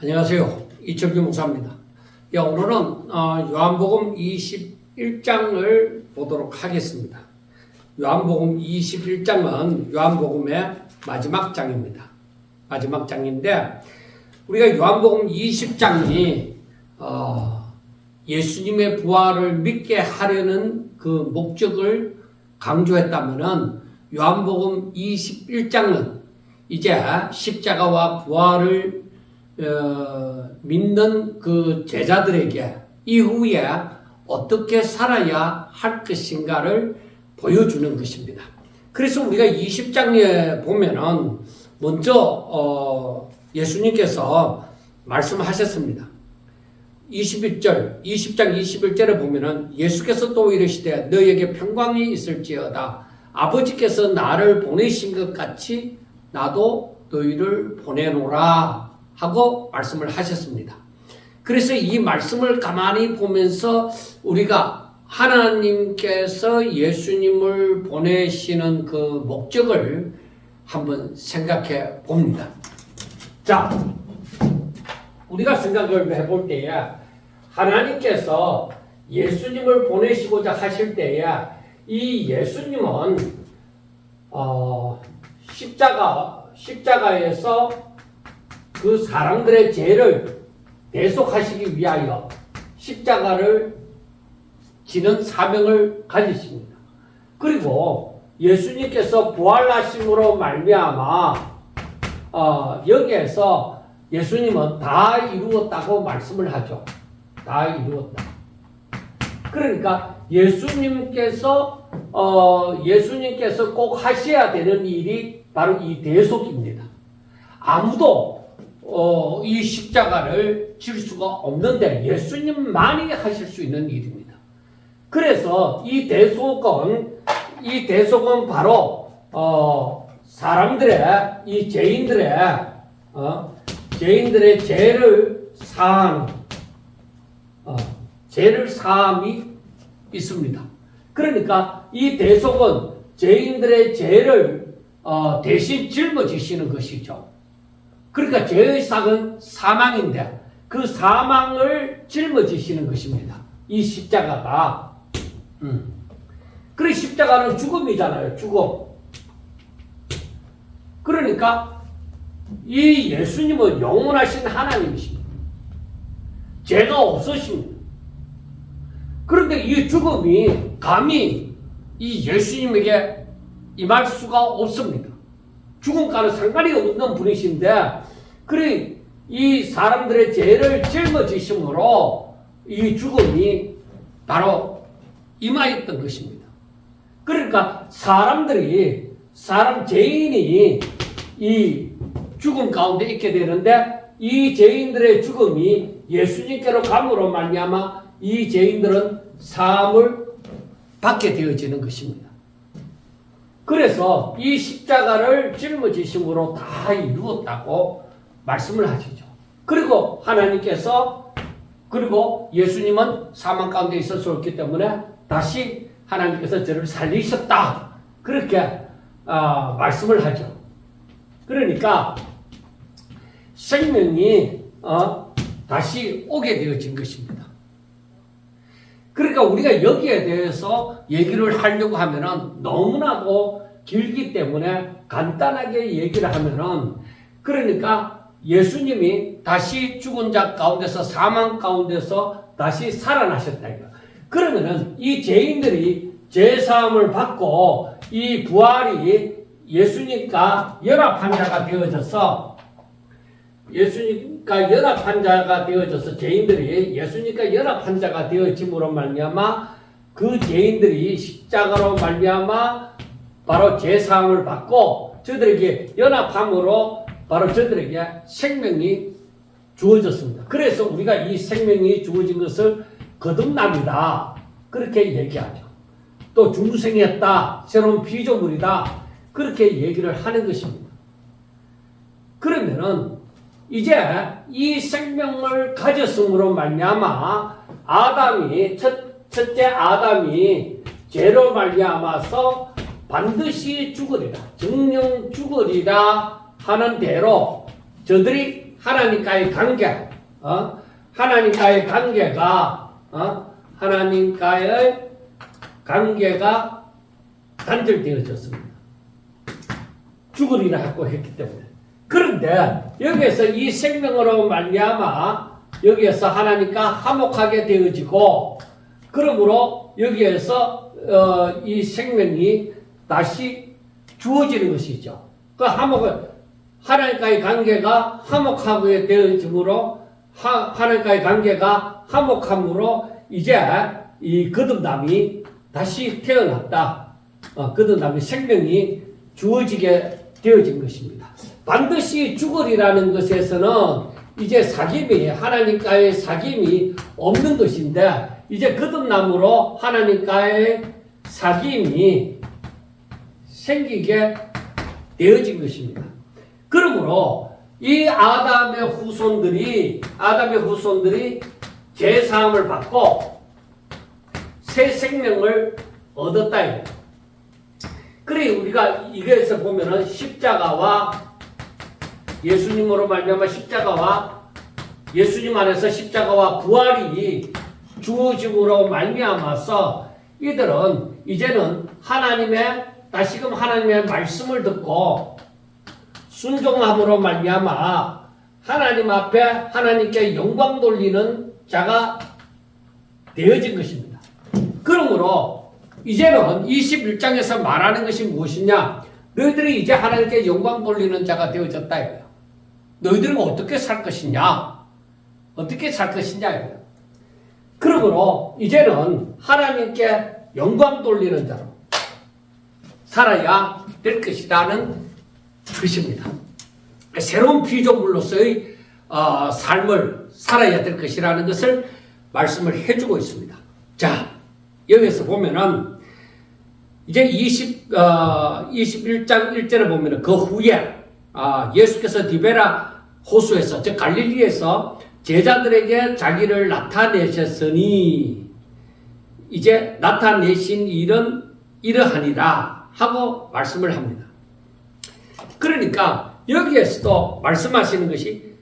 안녕하세요. 이철규 목사입니다. 오늘은 요한복음 21장을 보도록 하겠습니다. 요한복음 21장은 요한복음의 마지막 장입니다. 마지막 장인데 우리가 요한복음 20장이 예수님의 부활을 믿게 하려는 그 목적을 강조했다면은 요한복음 21장은 이제 십자가와 부활을 믿는 그 제자들에게 이후에 어떻게 살아야 할 것인가를 보여주는 것입니다. 그래서 우리가 20장에 보면은 먼저 예수님께서 말씀하셨습니다. 20장 21절에 보면은 예수께서 또 이르시되 너희에게 평강이 있을지어다. 아버지께서 나를 보내신 것 같이 나도 너희를 보내노라 하고 말씀을 하셨습니다. 그래서 이 말씀을 가만히 보면서 우리가 하나님께서 예수님을 보내시는 그 목적을 한번 생각해 봅니다. 자, 우리가 생각을 해볼 때에 하나님께서 예수님을 보내시고자 하실 때에 이 예수님은 십자가에서 그 사람들의 죄를 대속하시기 위하여 십자가를 지는 사명을 가지십니다. 그리고 예수님께서 부활하심으로 말미암아 여기에서 예수님은 다 이루었다고 말씀을 하죠. 다 이루었다. 그러니까 예수님께서 꼭 하셔야 되는 일이 바로 이 대속입니다. 아무도 이 십자가를 질 수가 없는데 예수님만이 하실 수 있는 일입니다. 그래서 이 대속은 바로 사람들의 이 죄인들의 죄를 사함이 있습니다. 그러니까 이 대속은 죄인들의 죄를 대신 짊어지시는 것이죠. 그러니까 죄의 삭은 사망인데 그 사망을 짊어지시는 것입니다. 이 십자가가. 그래 십자가는 죽음이잖아요. 죽음. 그러니까 이 예수님은 영원하신 하나님이십니다. 죄가 없으십니다. 그런데 이 죽음이 감히 이 예수님에게 임할 수가 없습니다. 죽음과는 상관이 없는 분이신데, 그래, 이 사람들의 죄를 짊어지심으로 이 죽음이 바로 임하였던 것입니다. 그러니까 죄인이 이 죽음 가운데 있게 되는데, 이 죄인들의 죽음이 예수님께로 감으로 말미암아 이 죄인들은 사함을 받게 되어지는 것입니다. 그래서 이 십자가를 짊어지심으로 다 이루었다고 말씀을 하시죠. 그리고 예수님은 사망 가운데 있었기 때문에 다시 하나님께서 저를 살리셨다. 그렇게 말씀을 하죠. 그러니까 생명이 다시 오게 되어진 것입니다. 그러니까 우리가 여기에 대해서 얘기를 하려고 하면은 너무나도 길기 때문에 간단하게 얘기를 하면은, 그러니까 예수님이 다시 죽은 자 가운데서 사망 가운데서 다시 살아나셨다. 그러면은 이 죄인들이 죄사함을 받고 이 부활이 예수님과 연합한 자가 되어져서 죄인들이 예수님과 연합한 자가 되어짐으로 말미암아 그 죄인들이 십자가로 말미암아 바로 죄사함을 받고 저들에게 연합함으로 바로 저들에게 생명이 주어졌습니다. 그래서 우리가 이 생명이 주어진 것을 거듭남이다 그렇게 얘기하죠. 또 중생했다, 새로운 피조물이다 그렇게 얘기를 하는 것입니다. 그러면은 이제 이 생명을 가졌음으로 말미암아 첫째 아담이 죄로 말미암아서 반드시 죽으리라, 정령 죽으리라 하는 대로 저들이 하나님과의 관계, 하나님과의 관계가, 하나님과의 관계가 단절되어졌습니다. 죽으리라 하고 했기 때문에. 그런데 여기에서 이 생명으로 말미암아 여기에서 하나님과 화목하게 되어지고, 그러므로 여기에서 이 생명이 다시 주어지는 것이죠. 그 하나님과의 관계가 화목하게 되어짐으로, 하나님과의 관계가 화목함으로 이제 이 거듭남이 다시 태어났다. 거듭남의 생명이 주어지게 되어진 것입니다. 반드시 죽으리라는 것에서는 이제 사귐이, 하나님과의 사귐이 없는 것인데, 이제 거듭남으로 하나님과의 사귐이 생기게 되어진 것입니다. 그러므로 이 아담의 후손들이 죄사함을 받고 새 생명을 얻었다. 그래, 우리가 이거에서 보면은 십자가와 예수님으로 말미암아 십자가와 예수님 안에서 십자가와 부활이 주어짐으로 말미암아서 이들은 이제는 다시금 하나님의 말씀을 듣고 순종함으로 말미암아 하나님 앞에 하나님께 영광 돌리는 자가 되어진 것입니다. 그러므로 이제는 21장에서 말하는 것이 무엇이냐? 너희들이 이제 하나님께 영광 돌리는 자가 되어졌다 이거예요. 너희들은 어떻게 살 것이냐? 어떻게 살 것이냐 이거예요. 그러므로 이제는 하나님께 영광 돌리는 자로 살아야 될 것이라는 것입니다. 새로운 피조물로서의 삶을 살아야 될 것이라는 것을 말씀을 해주고 있습니다. 자, 여기서 보면은 이제 21장 1절에 보면은 그 후에 예수께서 디베라 호수에서, 즉 갈릴리에서 제자들에게 자기를 나타내셨으니 이제 나타내신 일은 이러하니라 하고 말씀을 합니다. 그러니까 여기에서도 말씀하시는 것이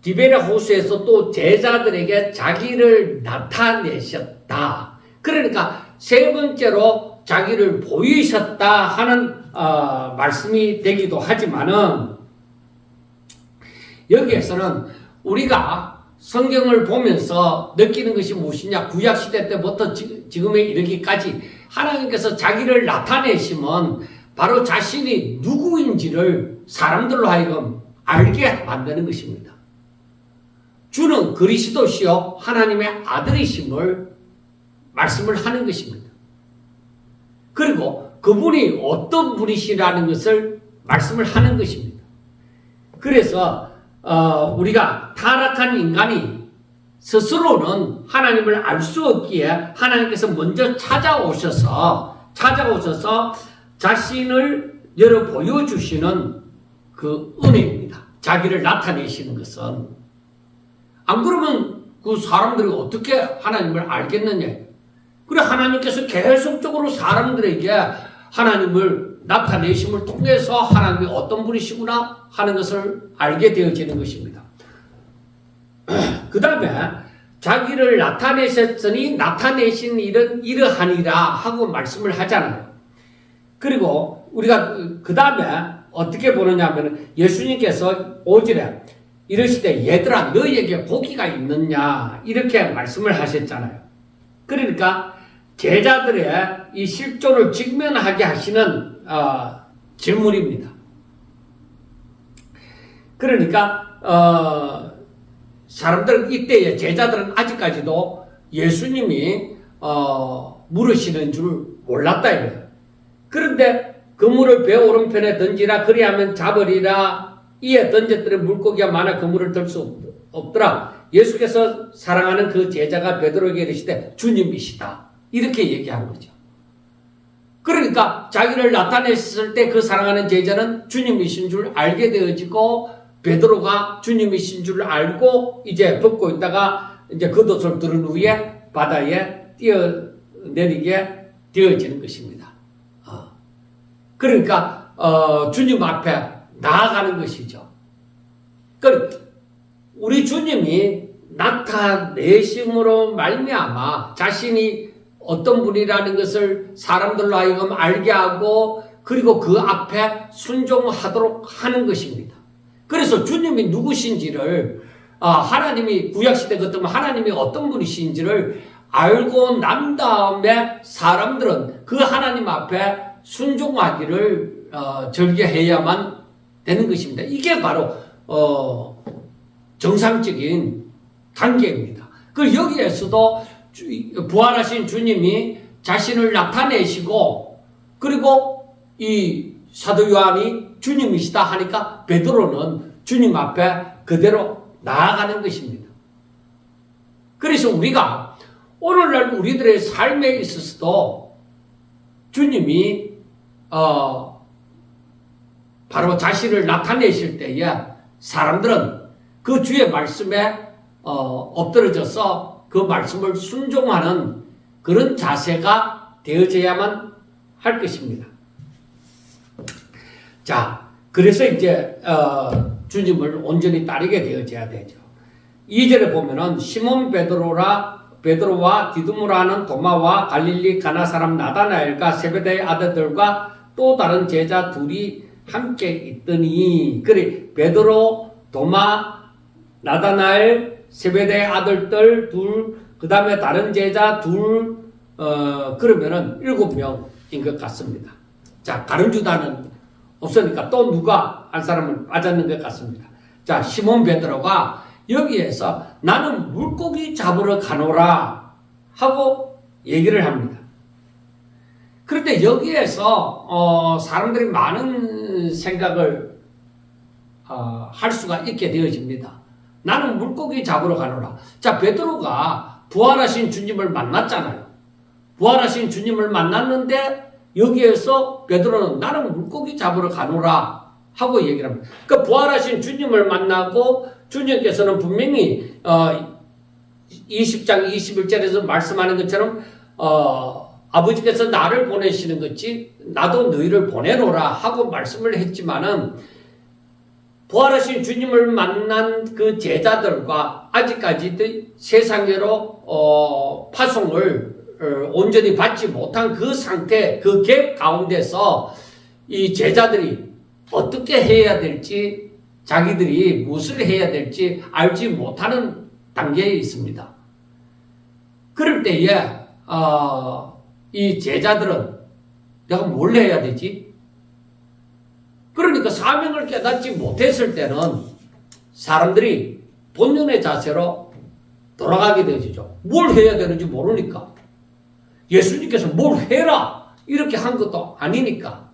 디베라 호수에서 또 제자들에게 자기를 나타내셨다. 그러니까 세 번째로 자기를 보이셨다 하는 말씀이 되기도 하지만은, 여기에서는 우리가 성경을 보면서 느끼는 것이 무엇이냐? 구약시대 때부터 지금에 이르기까지 하나님께서 자기를 나타내시면 바로 자신이 누구인지를 사람들로 하여금 알게 만드는 것입니다. 주는 그리스도시요 하나님의 아들이심을 말씀을 하는 것입니다. 그리고 그분이 어떤 분이시라는 것을 말씀을 하는 것입니다. 그래서 우리가 타락한 인간이 스스로는 하나님을 알 수 없기에 하나님께서 먼저 찾아오셔서 자신을 열어 보여주시는 그 은혜입니다. 자기를 나타내시는 것은. 안 그러면 그 사람들이 어떻게 하나님을 알겠느냐. 그래, 하나님께서 계속적으로 사람들에게 하나님을 나타내심을 통해서 하나님이 어떤 분이시구나 하는 것을 알게 되어지는 것입니다. 그 다음에 자기를 나타내셨으니 나타내신 일은 이러하니라 하고 말씀을 하잖아요. 그리고 우리가 그 다음에 어떻게 보느냐 하면 예수님께서 5절에 이러시되 얘들아 너희에게 복이가 있느냐 이렇게 말씀을 하셨잖아요. 그러니까 제자들의 이 실존을 직면하게 하시는 질문입니다. 그러니까 사람들 이때의 제자들은 아직까지도 예수님이 물으시는 줄 몰랐다 이거예요. 그런데 그물을 배 오른편에 던지라 그리하면 잡으리라 이에 던졌더니 물고기가 많아 그물을 들 수 없더라. 예수께서 사랑하는 그 제자가 베드로에게 이르시되 주님이시다 이렇게 얘기한 거죠. 그러니까 자기를 나타냈을 때 그 사랑하는 제자는 주님이신 줄 알게 되어지고 베드로가 주님이신 줄 알고 이제 벗고 있다가 이제 겉옷을 두른 후에 바다에 뛰어내리게 되어지는 것입니다. 그러니까 주님 앞에 나아가는 것이죠. 우리 주님이 나타내심으로 말미암아 자신이 어떤 분이라는 것을 사람들로 하여금 알게 하고 그리고 그 앞에 순종하도록 하는 것입니다. 그래서 주님이 누구신지를 하나님이 구약시대 같으면 하나님이 어떤 분이신지를 알고 난 다음에 사람들은 그 하나님 앞에 순종하기를 절개해야만 되는 것입니다. 이게 바로 정상적인 단계입니다. 그 여기에서도 부활하신 주님이 자신을 나타내시고 그리고 이 사도 요한이 주님이시다 하니까 베드로는 주님 앞에 그대로 나아가는 것입니다. 그래서 우리가 오늘날 우리들의 삶에 있어서도 주님이 바로 자신을 나타내실 때에 사람들은 그 주의 말씀에 엎드러져서 그 말씀을 순종하는 그런 자세가 되어져야만 할 것입니다. 자, 그래서 이제 주님을 온전히 따르게 되어져야 되죠. 2절에 보면은 시몬 베드로와 디두모라는 도마와 갈릴리 가나 사람 나다나엘과 세베대의 아들들과 또 다른 제자 둘이 함께 있더니 그래 베드로, 도마, 나다나엘, 세베대의 아들들 둘, 그 다음에 다른 제자 둘, 그러면은 7명인 것 같습니다. 자, 다른 주다는 없으니까 또 누가 한 사람은 빠졌는 것 같습니다. 자, 시몬 베드로가 여기에서 나는 물고기 잡으러 가노라 하고 얘기를 합니다. 그런데 여기에서 사람들이 많은 생각을 할 수가 있게 되어집니다. 나는 물고기 잡으러 가노라. 자, 베드로가 부활하신 주님을 만났잖아요. 부활하신 주님을 만났는데 여기에서 베드로는 나는 물고기 잡으러 가노라 하고 얘기를 합니다. 그러니까 부활하신 주님을 만나고 주님께서는 분명히 20장 21절에서 말씀하는 것처럼 아버지께서 나를 보내시는 것이 나도 너희를 보내노라 하고 말씀을 했지만은 부활하신 주님을 만난 그 제자들과 아직까지 세상으로 파송을 온전히 받지 못한 그 상태, 그 갭 가운데서 이 제자들이 어떻게 해야 될지 자기들이 무엇을 해야 될지 알지 못하는 단계에 있습니다. 그럴 때에 이 제자들은 내가 뭘 해야 되지? 그러니까 사명을 깨닫지 못했을 때는 사람들이 본연의 자세로 돌아가게 되죠. 뭘 해야 되는지 모르니까. 예수님께서 뭘 해라 이렇게 한 것도 아니니까.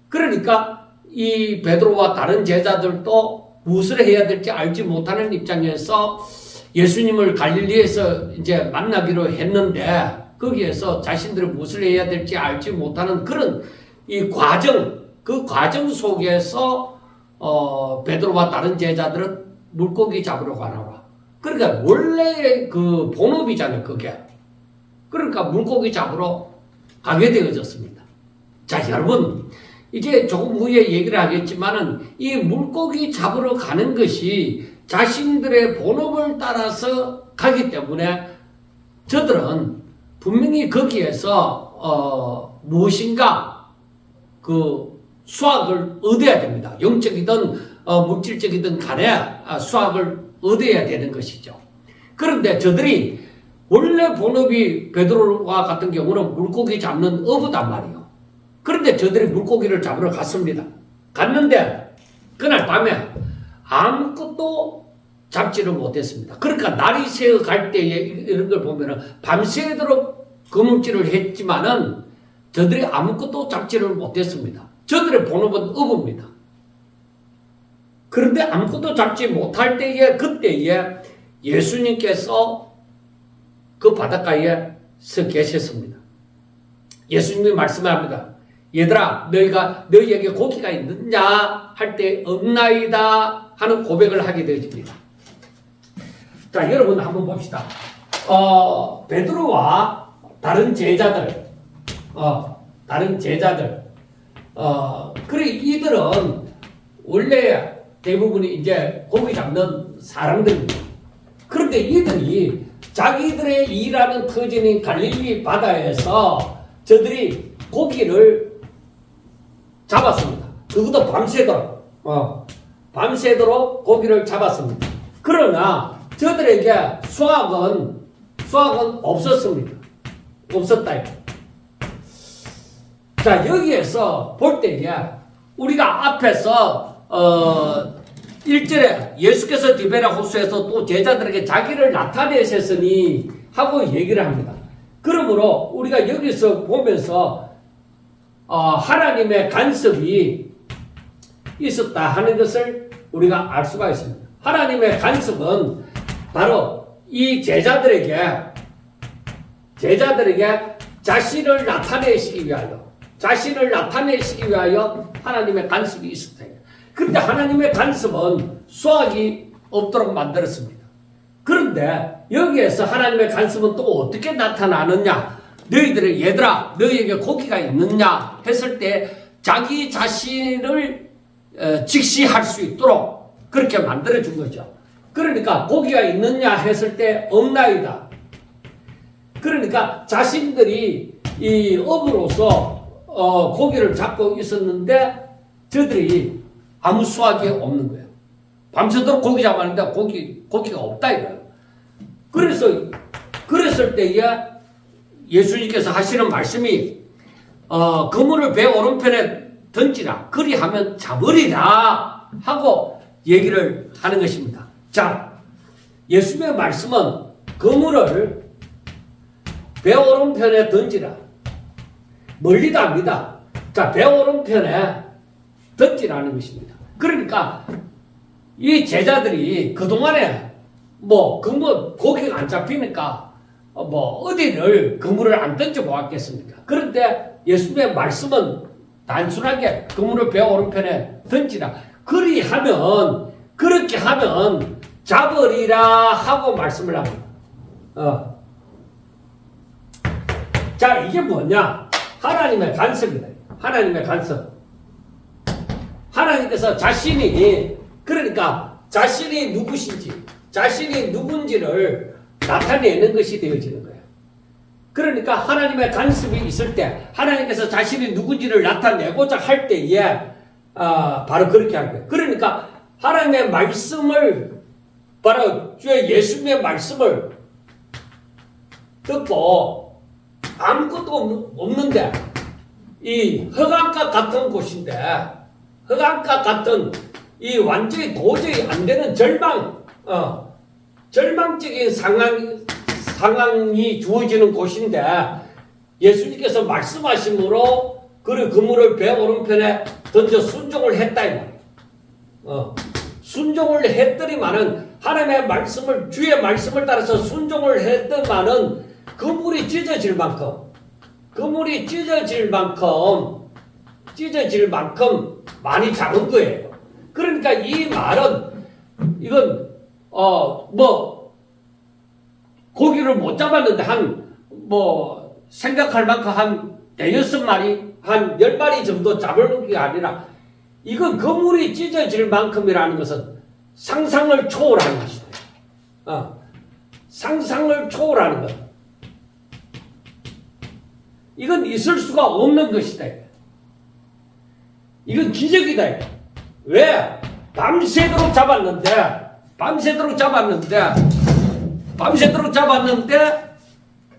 그러니까 이 베드로와 다른 제자들도 무엇을 해야 될지 알지 못하는 입장에서 예수님을 갈릴리에서 이제 만나기로 했는데 거기에서 자신들이 무엇을 해야 될지 알지 못하는 그런 이 과정, 그 과정 속에서 베드로와 다른 제자들은 물고기 잡으러 가노라. 그러니까 원래 그 본업이잖아요, 그게. 그러니까 물고기 잡으러 가게 되어졌습니다. 자, 여러분, 이제 조금 후에 얘기를 하겠지만은 이 물고기 잡으러 가는 것이 자신들의 본업을 따라서 가기 때문에 저들은 분명히 거기에서 무엇인가 그 수확을 얻어야 됩니다. 영적이든 물질적이든 간에 수확을 얻어야 되는 것이죠. 그런데 저들이 원래 본업이 베드로와 같은 경우는 물고기 잡는 어부단 말이에요. 그런데 저들이 물고기를 잡으러 갔습니다. 갔는데 그날 밤에 아무것도 잡지를 못했습니다. 그러니까 날이 새어 갈 때에 이런 걸 보면은 밤새도록 그물질을 했지만은 저들이 아무것도 잡지를 못했습니다. 저들의 본업은 어부입니다. 그런데 아무것도 잡지 못할 때에 그때에 예수님께서 그 바닷가에 서 계셨습니다. 예수님이 말씀합니다. 얘들아, 너희에게 고기가 있느냐 할 때 없나이다 하는 고백을 하게 되어집니다. 자, 여러분 한번 봅시다. 베드로와 다른 제자들, 그래 이들은 원래 대부분이 이제 고기 잡는 사람들입니다. 그런데 이들이 자기들의 일하는 터전인 갈릴리 바다에서 저들이 고기를 잡았습니다. 그것도 밤새도록 고기를 잡았습니다. 그러나 저들에게 수확은 없었습니다. 없었다. 자, 여기에서 볼 때에 우리가 앞에서 1절에 예수께서 디베라 호수에서 또 제자들에게 자기를 나타내셨으니 하고 얘기를 합니다. 그러므로 우리가 여기서 보면서 하나님의 간섭이 있었다 하는 것을 우리가 알 수가 있습니다. 하나님의 간섭은 바로 이 제자들에게 자신을 나타내시기 위하여 하나님의 간섭이 있었다. 그런데 하나님의 간섭은 수확이 없도록 만들었습니다. 그런데 여기에서 하나님의 간섭은 또 어떻게 나타나느냐? 얘들아 너희에게 고기가 있느냐 했을 때 자기 자신을 직시할 수 있도록 그렇게 만들어준 거죠. 그러니까 고기가 있느냐 했을 때 없나이다. 그러니까 자신들이 이 업으로서 고기를 잡고 있었는데 저들이 아무 수확이 없는 거예요. 밤새도록 고기 잡았는데 고기가 없다 이거예요. 그랬을 때에 예수님께서 하시는 말씀이 그물을 배 오른편에 던지라 그리하면 잡으리라 하고 얘기를 하는 것입니다. 자, 예수님의 말씀은 그물을 배 오른편에 던지라. 멀리도 압니다. 자, 배 오른편에 던지라는 것입니다. 그러니까 이 제자들이 그동안에 고기가 안 잡히니까 어디를 그물을 안 던져 보았겠습니까? 그런데 예수님의 말씀은 단순하게 그물을 배 오른편에 던지라. 그렇게 하면 잡으리라 하고 말씀을 합니다. 자, 이게 뭐냐? 하나님의 간섭이다. 하나님의 간섭. 하나님께서 자신이 누군지를 나타내는 것이 되어지는 거예요. 그러니까 하나님의 간섭이 있을 때 하나님께서 자신이 누군지를 나타내고자 할 때에 바로 그렇게 할 거예요. 그러니까 하나님의 말씀을 바로 주의 예수님의 말씀을 듣고 아무것도 없는데 이 흑암과 같은 곳인데 흑암과 같은 이 완전히 도저히 안 되는 절망적인 상황이 주어지는 곳인데 예수님께서 말씀하심으로 그 그물을 배 오른편에 던져 순종을 했다 이 말이에요. 순종을 했더니만은 하나님의 말씀을 주의 말씀을 따라서 순종을 했더니만은 그물이 찢어질 만큼 많이 잡은 거예요. 그러니까 이 말은 이건 고기를 못 잡았는데 생각할 만큼 한 6마리, 한 10마리 정도 잡을 게 아니라 이건 그물이 찢어질 만큼이라는 것은 상상을 초월하는 것이다. 상상을 초월하는 것. 이건 있을 수가 없는 것이다. 이건 기적이다. 왜? 밤새도록 잡았는데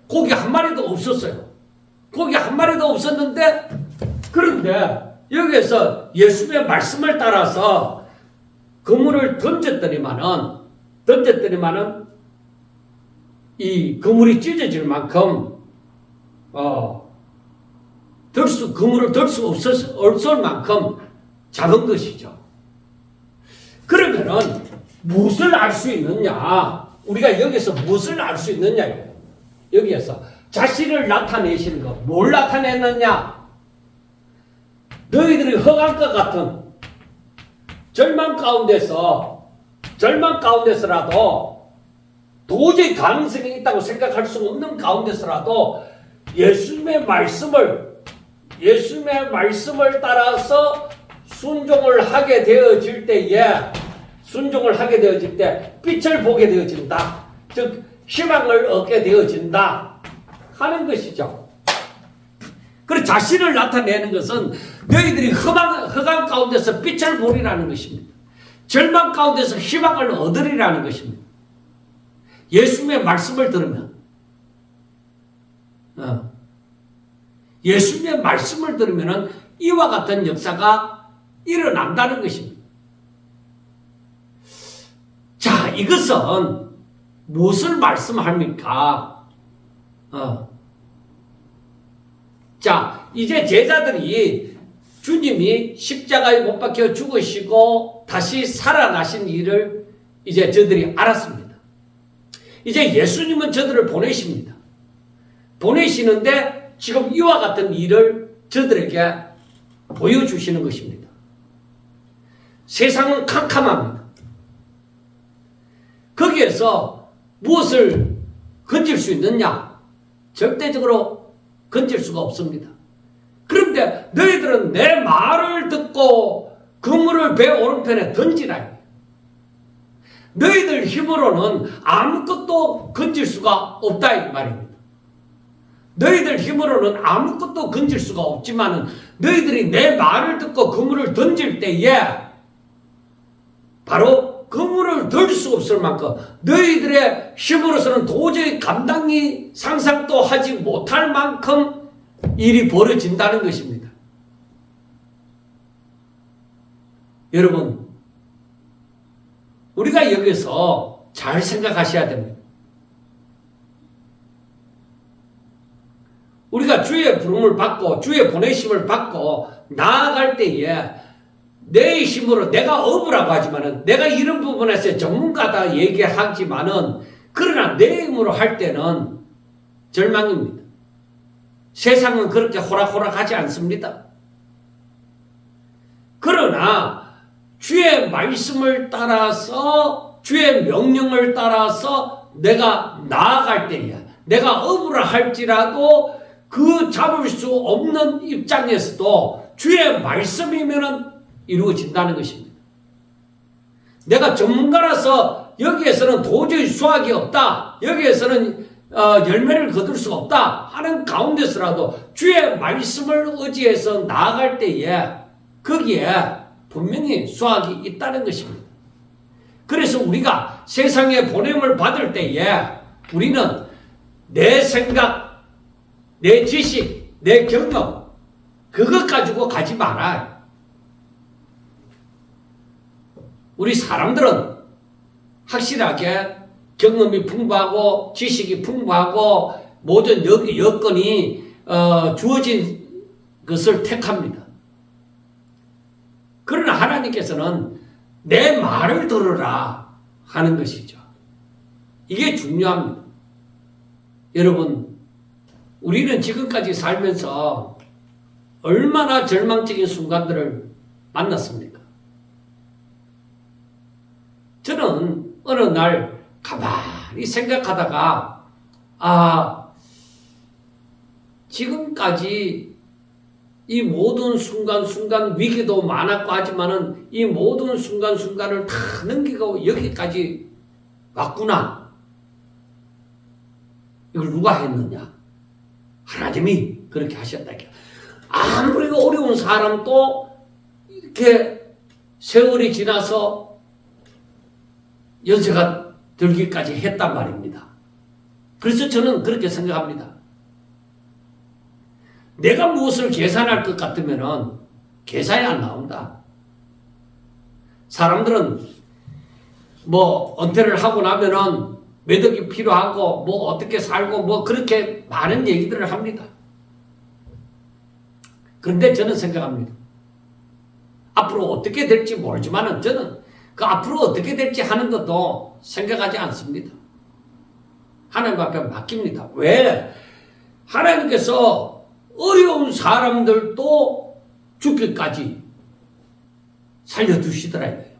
고기 한 마리도 없었어요. 고기 한 마리도 없었는데 그런데 여기에서 예수님의 말씀을 따라서 그물을 던졌더니만은 이 그물이 찢어질 만큼 그물을 들 수 없을 만큼 작은 것이죠. 그러면은 무엇을 알 수 있느냐? 우리가 여기서 무엇을 알 수 있느냐? 여기에서 자신을 나타내시는 것. 뭘 나타냈느냐? 너희들이 흑암과 같은 절망 가운데서라도 도저히 가능성이 있다고 생각할 수 없는 가운데서라도 예수님의 말씀을 따라서 순종을 하게 되어질 때에 빛을 보게 되어진다. 즉 희망을 얻게 되어진다 하는 것이죠. 그리고 자신을 나타내는 것은 너희들이 흑암 가운데서 빛을 보리라는 것입니다. 절망 가운데서 희망을 얻으리라는 것입니다. 예수님의 말씀을 들으면 예수님의 말씀을 들으면 이와 같은 역사가 일어난다는 것입니다. 자, 이것은 무엇을 말씀합니까? 자, 이제 제자들이 주님이 십자가에 못 박혀 죽으시고 다시 살아나신 일을 이제 저들이 알았습니다. 이제 예수님은 저들을 보내십니다. 보내시는데 지금 이와 같은 일을 저들에게 보여주시는 것입니다. 세상은 캄캄합니다. 거기에서 무엇을 건질 수 있느냐? 절대적으로 건질 수가 없습니다. 그런데 너희들은 내 말을 듣고 그물을 배 오른편에 던지라. 너희들 힘으로는 아무것도 건질 수가 없다 이 말입니다. 너희들 힘으로는 아무것도 건질 수가 없지만 너희들이 내 말을 듣고 그물을 던질 때에 바로 그물을 들 수 없을 만큼 너희들의 힘으로서는 도저히 감당이 상상도 하지 못할 만큼 일이 벌어진다는 것입니다. 여러분, 우리가 여기서 잘 생각하셔야 됩니다. 우리가 주의 부름을 받고 주의 보내심을 받고 나아갈 때에 내 힘으로 내가 어부라고 하지만은 내가 이런 부분에서 전문가다 얘기하지만은 그러나 내 힘으로 할 때는 절망입니다. 세상은 그렇게 호락호락하지 않습니다. 그러나 주의 말씀을 따라서 주의 명령을 따라서 내가 나아갈 때에 내가 어부라 할지라도 그 잡을 수 없는 입장에서도 주의 말씀이면은 이루어진다는 것입니다. 내가 전문가라서 여기에서는 도저히 수확이 없다. 여기에서는 열매를 거둘 수가 없다 하는 가운데서라도 주의 말씀을 의지해서 나아갈 때에 거기에 분명히 수확이 있다는 것입니다. 그래서 우리가 세상에 보냄을 받을 때에 우리는 내 생각, 내 지식, 내 경험 그것 가지고 가지 말아요. 우리 사람들은 확실하게 경험이 풍부하고 지식이 풍부하고 모든 여건이 주어진 것을 택합니다. 그러나 하나님께서는 내 말을 들으라 하는 것이죠. 이게 중요합니다. 여러분, 우리는 지금까지 살면서 얼마나 절망적인 순간들을 만났습니까? 저는 어느 날 가만히 생각하다가 지금까지 이 모든 순간순간 위기도 많았고 하지만은 이 모든 순간순간을 다 넘기고 여기까지 왔구나. 이걸 누가 했느냐? 하나님이 그렇게 하셨다. 아무리 어려운 사람도 이렇게 세월이 지나서 연세가 들기까지 했단 말입니다. 그래서 저는 그렇게 생각합니다. 내가 무엇을 계산할 것 같으면 계산이 안 나온다. 사람들은 뭐 은퇴를 하고 나면은 매덕이 필요하고 뭐 어떻게 살고 뭐 그렇게 많은 얘기들을 합니다. 그런데 저는 생각합니다. 앞으로 어떻게 될지 모르지만은 저는 그 앞으로 어떻게 될지 하는 것도 생각하지 않습니다. 하나님 앞에 맡깁니다. 왜? 하나님께서 어려운 사람들도 죽기까지 살려두시더라 이거예요.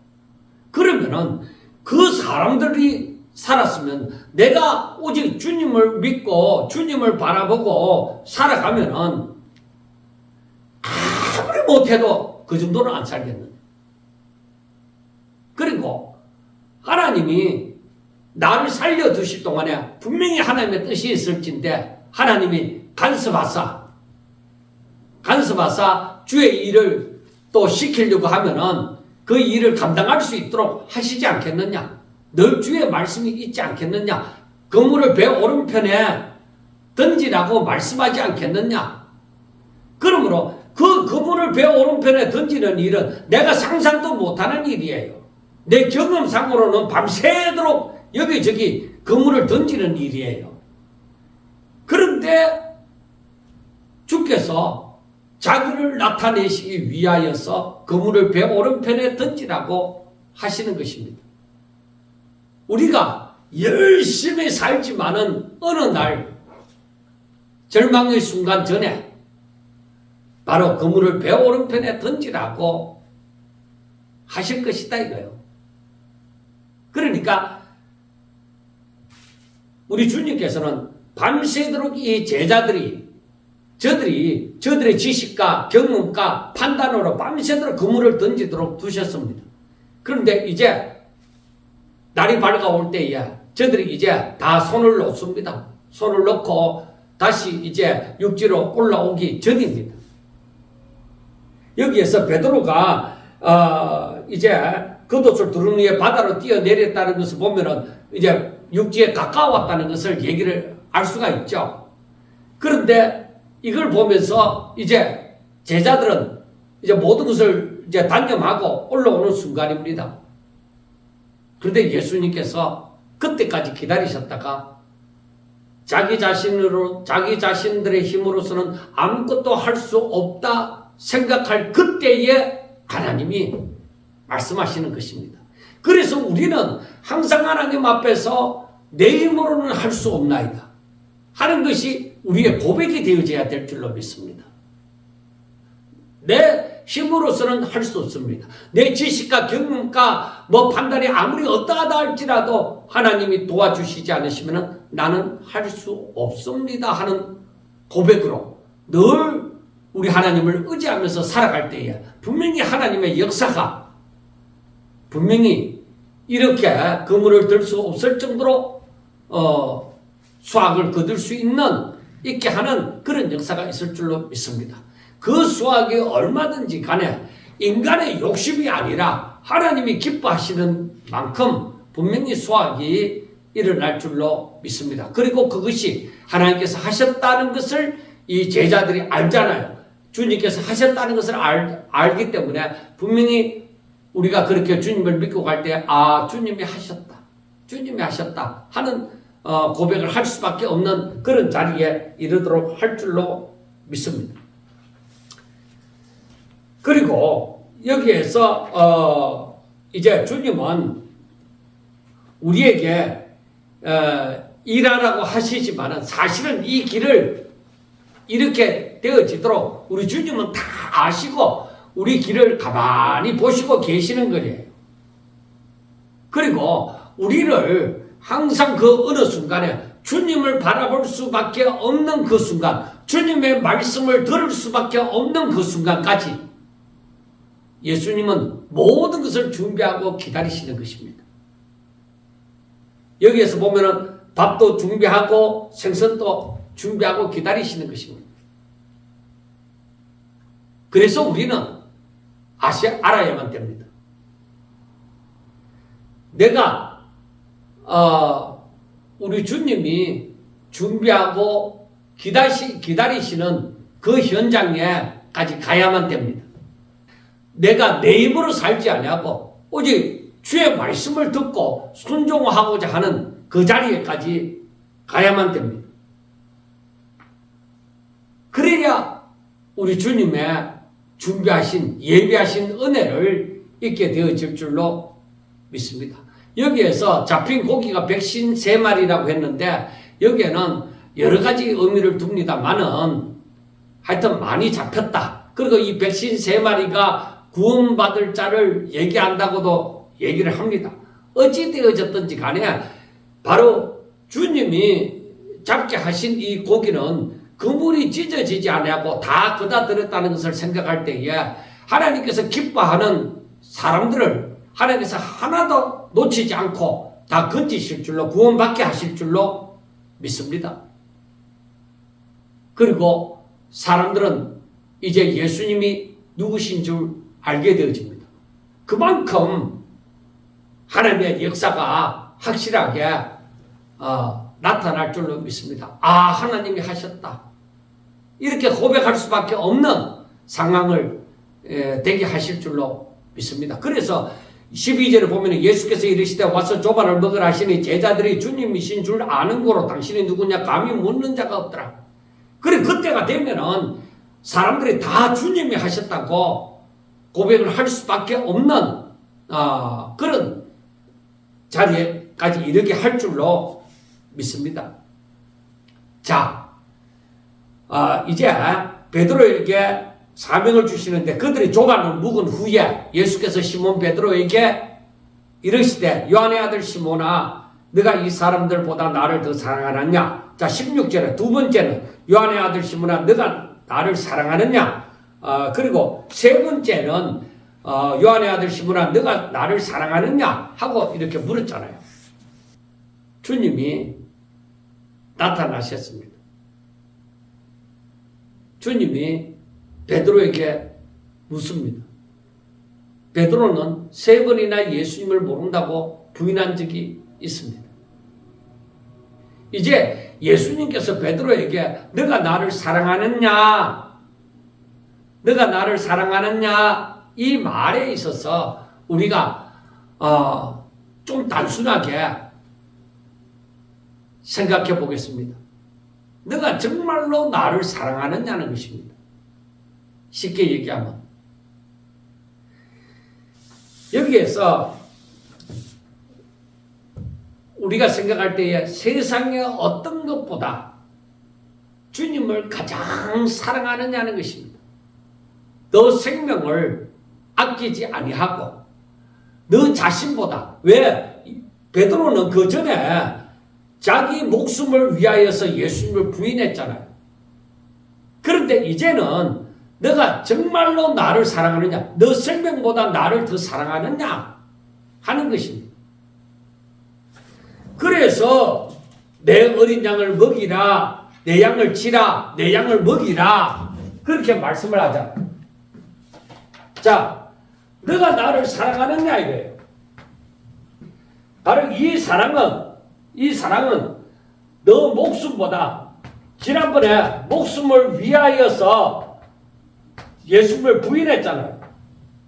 그러면은 그 사람들이 살았으면 내가 오직 주님을 믿고 주님을 바라보고 살아가면은 아무리 못해도 그 정도는 안 살겠느냐. 그리고 하나님이 나를 살려두실 동안에 분명히 하나님의 뜻이 있을진데 하나님이 간섭하사 주의 일을 또 시키려고 하면은 그 일을 감당할 수 있도록 하시지 않겠느냐. 늘 주의 말씀이 있지 않겠느냐. 그물을 배 오른편에 던지라고 말씀하지 않겠느냐. 그러므로 그 그물을 배 오른편에 던지는 일은 내가 상상도 못하는 일이에요. 내 경험상으로는 밤새도록 여기저기 그물을 던지는 일이에요. 그런데 주께서 자기를 나타내시기 위하여서 그물을 배 오른편에 던지라고 하시는 것입니다. 우리가 열심히 살지만은 어느 날 절망의 순간 전에 바로 그물을 배 오른편에 던지라고 하실 것이다 이거예요. 그러니까 우리 주님께서는 밤새도록 이 제자들이 저들의 지식과 경험과 판단으로 밤새도록 그물을 던지도록 두셨습니다. 그런데 이제 날이 밝아올 때에 저들이 이제 다 손을 놓습니다. 손을 놓고 다시 이제 육지로 올라오기 전입니다. 여기에서 베드로가 이제 겉옷을 두른 후에 바다로 뛰어내렸다는 것을 보면은 이제 육지에 가까웠다는 것을 얘기를 알 수가 있죠. 그런데 이걸 보면서 이제 제자들은 이제 모든 것을 이제 단념하고 올라오는 순간입니다. 그런데 예수님께서 그때까지 기다리셨다가 자기 자신들의 힘으로서는 아무것도 할 수 없다 생각할 그때에 하나님이 말씀하시는 것입니다. 그래서 우리는 항상 하나님 앞에서 내 힘으로는 할 수 없나이다 하는 것이 우리의 고백이 되어져야 될 줄로 믿습니다. 내 힘으로서는 할 수 없습니다. 내 지식과 경험과 판단이 아무리 어떠하다 할지라도 하나님이 도와주시지 않으시면 나는 할 수 없습니다 하는 고백으로 늘 우리 하나님을 의지하면서 살아갈 때에 분명히 하나님의 역사가 분명히 이렇게 그물을 들 수 없을 정도로 수확을 거둘 수 있게 하는 그런 역사가 있을 줄로 믿습니다. 그 수확이 얼마든지 간에 인간의 욕심이 아니라 하나님이 기뻐하시는 만큼 분명히 수확이 일어날 줄로 믿습니다. 그리고 그것이 하나님께서 하셨다는 것을 이 제자들이 알잖아요. 주님께서 하셨다는 것을 알기 때문에 분명히 우리가 그렇게 주님을 믿고 갈 때 주님이 하셨다 하는 고백을 할 수밖에 없는 그런 자리에 이르도록 할 줄로 믿습니다. 그리고 여기에서 이제 주님은 우리에게 일하라고 하시지만은 사실은 이 길을 이렇게 되어지도록 우리 주님은 다 아시고 우리 길을 가만히 보시고 계시는 거예요. 그리고 우리를 항상 그 어느 순간에 주님을 바라볼 수밖에 없는 그 순간, 주님의 말씀을 들을 수밖에 없는 그 순간까지 예수님은 모든 것을 준비하고 기다리시는 것입니다. 여기에서 보면은 밥도 준비하고 생선도 준비하고 기다리시는 것입니다. 그래서 우리는 알아야만 됩니다. 내가 우리 주님이 준비하고 기다리시는 그 현장에까지 가야만 됩니다. 내가 내 힘으로 살지 아니하고 오직 주의 말씀을 듣고 순종하고자 하는 그 자리에까지 가야만 됩니다. 그래야 우리 주님의 준비하신 예비하신 은혜를 잊게 되어질 줄로 믿습니다. 여기에서 잡힌 고기가 153마리라고 했는데 여기에는 여러 가지 의미를 둡니다만은 하여튼 많이 잡혔다. 그리고 이 153마리가 구원받을 자를 얘기한다고도 얘기를 합니다. 어찌 되어졌든지 간에 바로 주님이 잡게 하신 이 고기는 그물이 찢어지지 아니하고 다 거다 들었다는 것을 생각할 때에 하나님께서 기뻐하는 사람들을 하나님께서 하나도 놓치지 않고 다 건지실 줄로 구원받게 하실 줄로 믿습니다. 그리고 사람들은 이제 예수님이 누구신 줄 알게 되어집니다. 그만큼 하나님의 역사가 확실하게 나타날 줄로 믿습니다. 아, 하나님이 하셨다. 이렇게 고백할 수밖에 없는 상황을 되게 하실 줄로 믿습니다. 그래서 12절에 보면 예수께서 이르시되 와서 조반을 먹으라 하시니 제자들이 주님이신 줄 아는 거로 당신이 누구냐 감히 묻는 자가 없더라. 그래 그때가 되면은 사람들이 다 주님이 하셨다고 고백을 할 수밖에 없는 그런 자리에까지 이르게 할 줄로 믿습니다. 자, 이제 베드로에게 사명을 주시는데 그들이 조반을 묵은 후에 예수께서 시몬 베드로에게 이르시되 요한의 아들 시몬아 네가 이 사람들보다 나를 더 사랑하느냐. 자 16절에 두 번째는 요한의 아들 시몬아 네가 나를 사랑하느냐. 그리고 세 번째는 요한의 아들 시몬아 네가 나를 사랑하느냐 하고 이렇게 물었잖아요. 주님이 나타나셨습니다. 주님이 베드로에게 묻습니다. 베드로는 세 번이나 예수님을 모른다고 부인한 적이 있습니다. 이제 예수님께서 베드로에게 너가 나를 사랑하느냐? 너가 나를 사랑하느냐? 이 말에 있어서 우리가 좀 단순하게 생각해 보겠습니다. 너가 정말로 나를 사랑하느냐는 것입니다. 쉽게 얘기하면 여기에서 우리가 생각할 때에 세상의 어떤 것보다 주님을 가장 사랑하느냐는 것입니다. 너 생명을 아끼지 아니하고 너 자신보다 왜 베드로는 그 전에 자기 목숨을 위하여서 예수님을 부인했잖아요. 그런데 이제는 너가 정말로 나를 사랑하느냐? 너 생명보다 나를 더 사랑하느냐? 하는 것입니다. 그래서 내 어린 양을 먹이라, 내 양을 치라, 내 양을 먹이라 그렇게 말씀을 하자. 자, 너가 나를 사랑하느냐 이거예요. 바로 이 사랑은 너 목숨보다 지난번에 목숨을 위하여서 예수님을 부인했잖아요.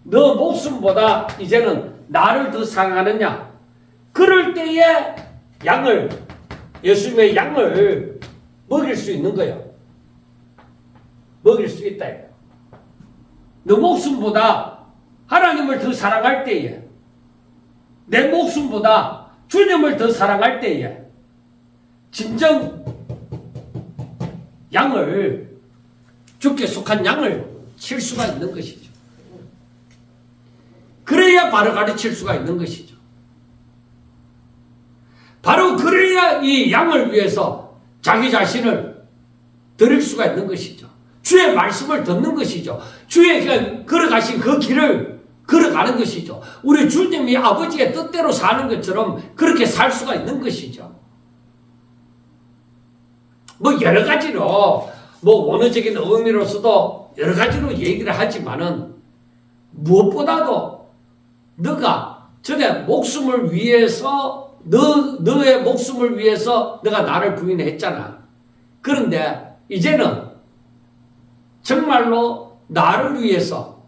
너 목숨보다 이제는 나를 더 사랑하느냐? 그럴 때에 예수님의 양을 먹일 수 있는 거예요. 먹일 수 있다. 너 목숨보다 하나님을 더 사랑할 때에, 내 목숨보다 주님을 더 사랑할 때에, 진정 주께 속한 양을 칠 수가 있는 것이죠. 그래야 바로 가르칠 수가 있는 것이죠. 바로 그래야 이 양을 위해서 자기 자신을 드릴 수가 있는 것이죠. 주의 말씀을 듣는 것이죠. 주의 걸어가신 그 길을 걸어가는 것이죠. 우리 주님이 아버지의 뜻대로 사는 것처럼 그렇게 살 수가 있는 것이죠. 여러 가지로 원어적인 의미로서도 여러 가지로 얘기를 하지만은 무엇보다도 너가 전에 목숨을 위해서 너의 목숨을 위해서 너가 나를 부인했잖아. 그런데 이제는 정말로 나를 위해서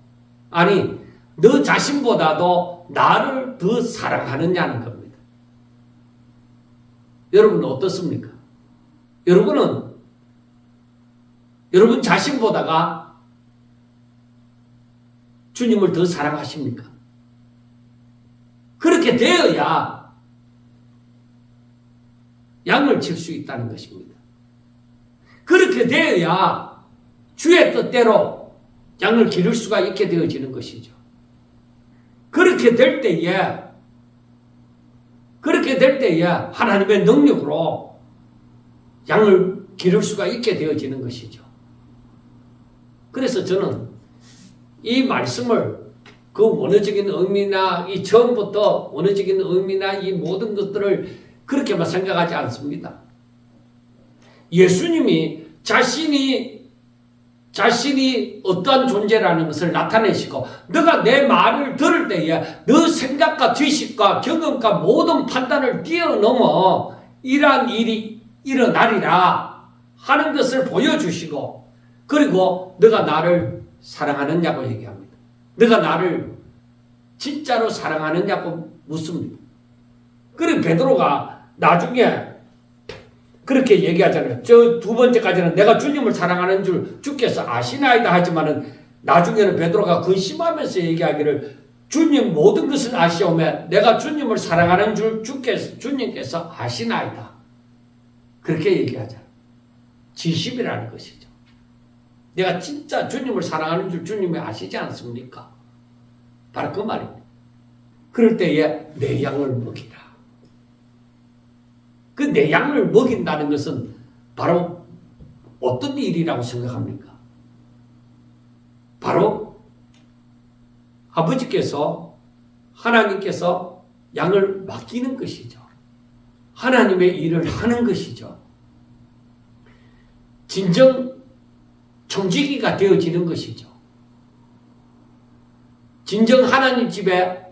아니 너 자신보다도 나를 더 사랑하느냐는 겁니다. 여러분은 어떻습니까? 여러분 자신보다가 주님을 더 사랑하십니까? 그렇게 되어야 양을 칠 수 있다는 것입니다. 그렇게 되어야 주의 뜻대로 양을 기를 수가 있게 되어지는 것이죠. 그렇게 될 때에 하나님의 능력으로 양을 기를 수가 있게 되어지는 것이죠. 그래서 저는 이 말씀을 그 원어적인 의미나 이 처음부터 원어적인 의미나 이 모든 것들을 그렇게만 생각하지 않습니다. 예수님이 자신이 어떠한 존재라는 것을 나타내시고 너가 내 말을 들을 때에 너 생각과 지식과 경험과 모든 판단을 뛰어넘어 이러한 일이 일어나리라 하는 것을 보여주시고 그리고 너가 나를 사랑하느냐고 얘기합니다. 너가 나를 진짜로 사랑하느냐고 묻습니다. 그리고 베드로가 나중에 그렇게 얘기하잖아요. 저 두 번째까지는 내가 주님을 사랑하는 줄 주께서 아시나이다 하지만은 나중에는 베드로가 근심하면서 얘기하기를 주님 모든 것을 아시오매 내가 주님을 사랑하는 줄 주님께서 아시나이다. 그렇게 얘기하잖아요. 진심이라는 것이죠. 내가 진짜 주님을 사랑하는 줄 주님이 아시지 않습니까? 바로 그 말입니다. 그럴 때에 내 양을 먹이라. 그 내 양을 먹인다는 것은 바로 어떤 일이라고 생각합니까? 바로 아버지께서 하나님께서 양을 맡기는 것이죠. 하나님의 일을 하는 것이죠. 진정 청지기가 되어지는 것이죠. 진정 하나님 집에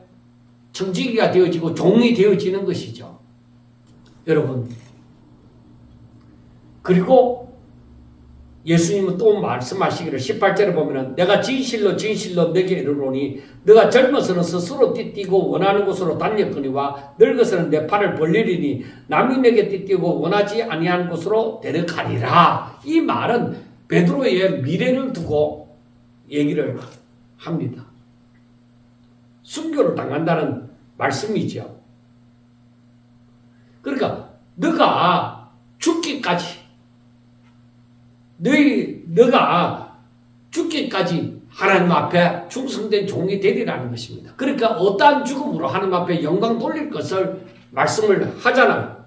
청지기가 되어지고 종이 되어지는 것이죠. 여러분, 그리고 예수님은 또 말씀하시기를 18절에 보면은 내가 진실로 너게 이르노니 너가 젊어서는 스스로 띠뛰고 원하는 곳으로 다녔거니와 늙어서는 내 팔을 벌리리니 남이 내게 띠뛰고 원하지 아니한 곳으로 데려가리라. 이 말은 베드로의 미래를 두고 얘기를 합니다. 순교를 당한다는 말씀이죠. 그러니까 너가 죽기까지 너가 죽기까지 하나님 앞에 충성된 종이 되리라는 것입니다. 그러니까 어떠한 죽음으로 하나님 앞에 영광 돌릴 것을 말씀을 하잖아요.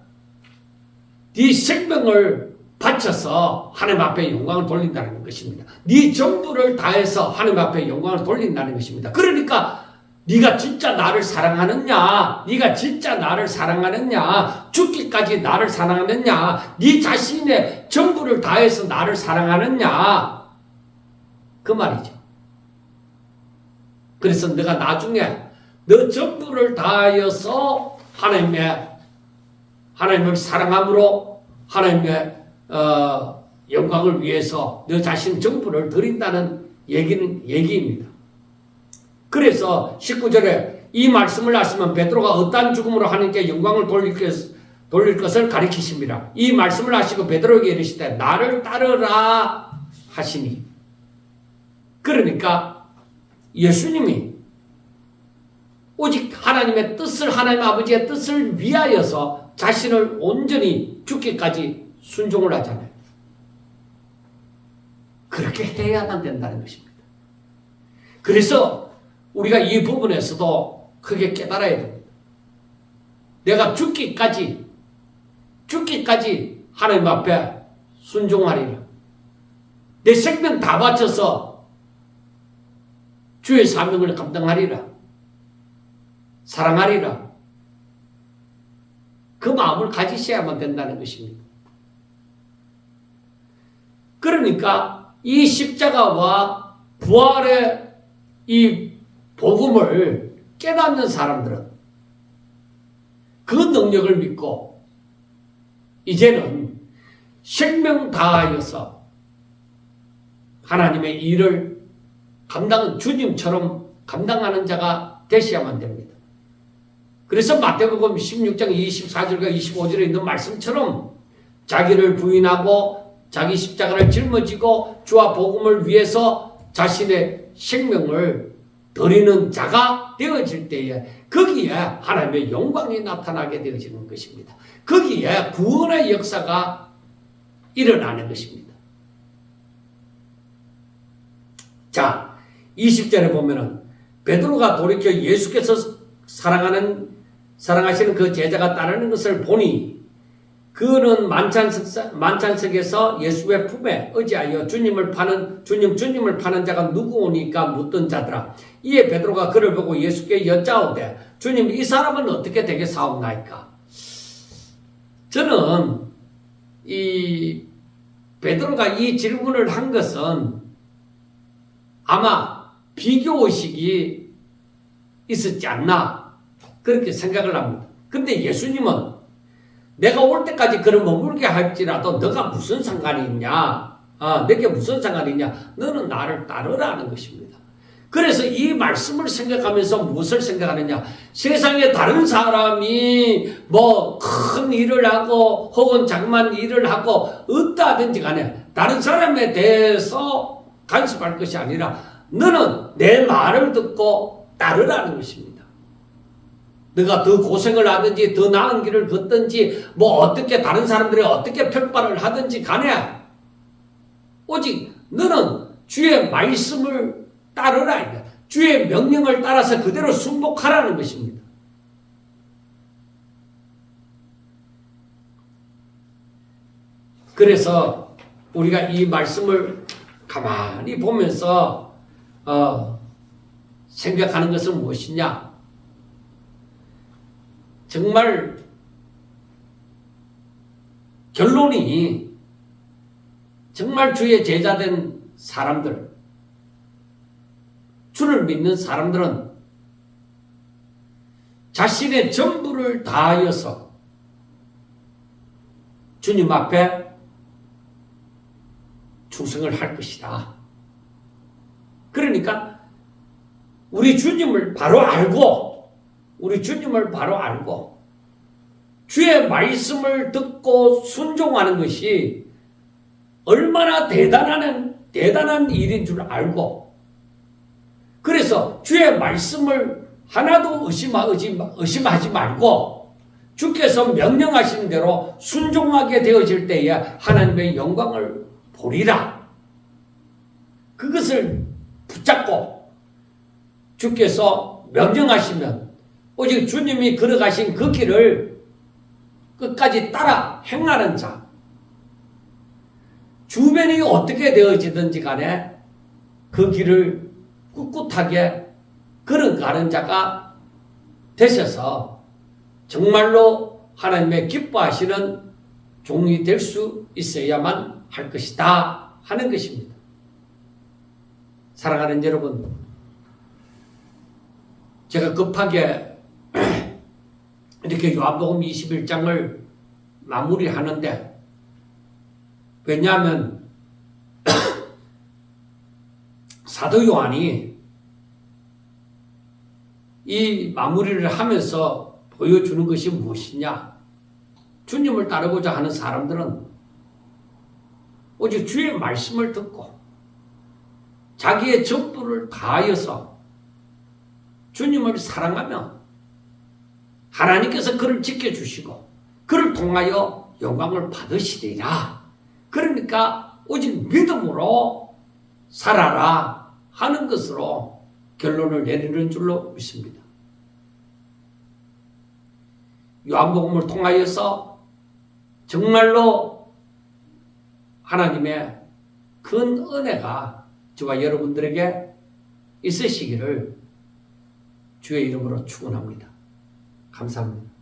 네 생명을 바쳐서 하나님 앞에 영광을 돌린다는 것입니다. 네 전부를 다해서 하나님 앞에 영광을 돌린다는 것입니다. 그러니까 네가 진짜 나를 사랑하느냐? 네가 진짜 나를 사랑하느냐? 죽기까지 나를 사랑하느냐? 네 자신의 전부를 다해서 나를 사랑하느냐? 그 말이죠. 그래서 내가 나중에 너 전부를 다하여서 하나님을 사랑함으로 하나님의 영광을 위해서 너 자신 전부를 드린다는 얘기입니다. 그래서 19절에 이 말씀을 하시면 베드로가 어떠한 죽음으로 하나님께 영광을 돌릴 것을 가리키십니다. 이 말씀을 하시고 베드로에게 이르시되 나를 따르라 하시니. 그러니까 예수님이 오직 하나님의 뜻을 하나님 아버지의 뜻을 위하여서 자신을 온전히 죽기까지 순종을 하잖아요. 그렇게 해야만 된다는 것입니다. 그래서 우리가 이 부분에서도 크게 깨달아야 됩니다. 내가 죽기까지 하나님 앞에 순종하리라. 내 생명 다 바쳐서 주의 사명을 감당하리라. 사랑하리라. 그 마음을 가지셔야만 된다는 것입니다. 그러니까 이 십자가와 부활의 이 복음을 깨닫는 사람들은 그 능력을 믿고 이제는 생명 다하여서 하나님의 일을 주님처럼 감당하는 자가 되셔야만 됩니다. 그래서 마태복음 16장 24절과 25절에 있는 말씀처럼 자기를 부인하고 자기 십자가를 짊어지고 주와 복음을 위해서 자신의 생명을 드리는 자가 되어질 때에 거기에 하나님의 영광이 나타나게 되어지는 것입니다. 거기에 구원의 역사가 일어나는 것입니다. 자, 20절에 보면은 베드로가 돌이켜 예수께서 사랑하시는 그 제자가 따르는 것을 보니 그는 만찬석에서 예수의 품에 의지하여 주님을 파는 자가 누구오니까 묻던 자더라. 이에 베드로가 그를 보고 예수께 여짜오되 주님 이 사람은 어떻게 되겠사옵나이까? 저는 이 베드로가 이 질문을 한 것은 아마 비교의식이 있었지 않나 그렇게 생각을 합니다. 근데 예수님은 내가 올 때까지 그를 머물게 할지라도 너가 무슨 상관이 있냐? 내게 무슨 상관이 있냐? 너는 나를 따르라는 것입니다. 그래서 이 말씀을 생각하면서 무엇을 생각하느냐? 세상에 다른 사람이 뭐 큰 일을 하고 혹은 자그마한 일을 하고 어떠하든지 간에 다른 사람에 대해서 간섭할 것이 아니라 너는 내 말을 듣고 따르라는 것입니다. 너가 더 고생을 하든지 더 나은 길을 걷든지 뭐 어떻게 다른 사람들이 어떻게 평가를 하든지 간에 오직 너는 주의 말씀을 따르라. 주의 명령을 따라서 그대로 순복하라는 것입니다. 그래서 우리가 이 말씀을 가만히 보면서 생각하는 것은 무엇이냐? 정말 결론이 정말 주의 제자된 사람들, 주를 믿는 사람들은 자신의 전부를 다하여서 주님 앞에 충성을 할 것이다. 그러니까 우리 주님을 바로 알고 주의 말씀을 듣고 순종하는 것이 얼마나 대단한 일인 줄 알고 그래서 주의 말씀을 하나도 의심하지 말고 주께서 명령하신 대로 순종하게 되어질 때에 하나님의 영광을 보리라. 그것을 붙잡고 주께서 명령하시면 오직 주님이 걸어가신 그 길을 끝까지 따라 행하는 자, 주변이 어떻게 되어지든지 간에 그 길을 꿋꿋하게 걸어가는 자가 되셔서 정말로 하나님의 기뻐하시는 종이 될 수 있어야만 할 것이다 하는 것입니다. 사랑하는 여러분, 제가 급하게 이렇게 요한복음 21장을 마무리하는데 왜냐하면 사도 요한이 이 마무리를 하면서 보여주는 것이 무엇이냐? 주님을 따르고자 하는 사람들은 오직 주의 말씀을 듣고 자기의 전부를 다하여서 주님을 사랑하며 하나님께서 그를 지켜주시고 그를 통하여 영광을 받으시리라. 그러니까 오직 믿음으로 살아라 하는 것으로 결론을 내리는 줄로 믿습니다. 요한복음을 통하여서 정말로 하나님의 큰 은혜가 저와 여러분들에게 있으시기를 주의 이름으로 축원합니다. 감사합니다.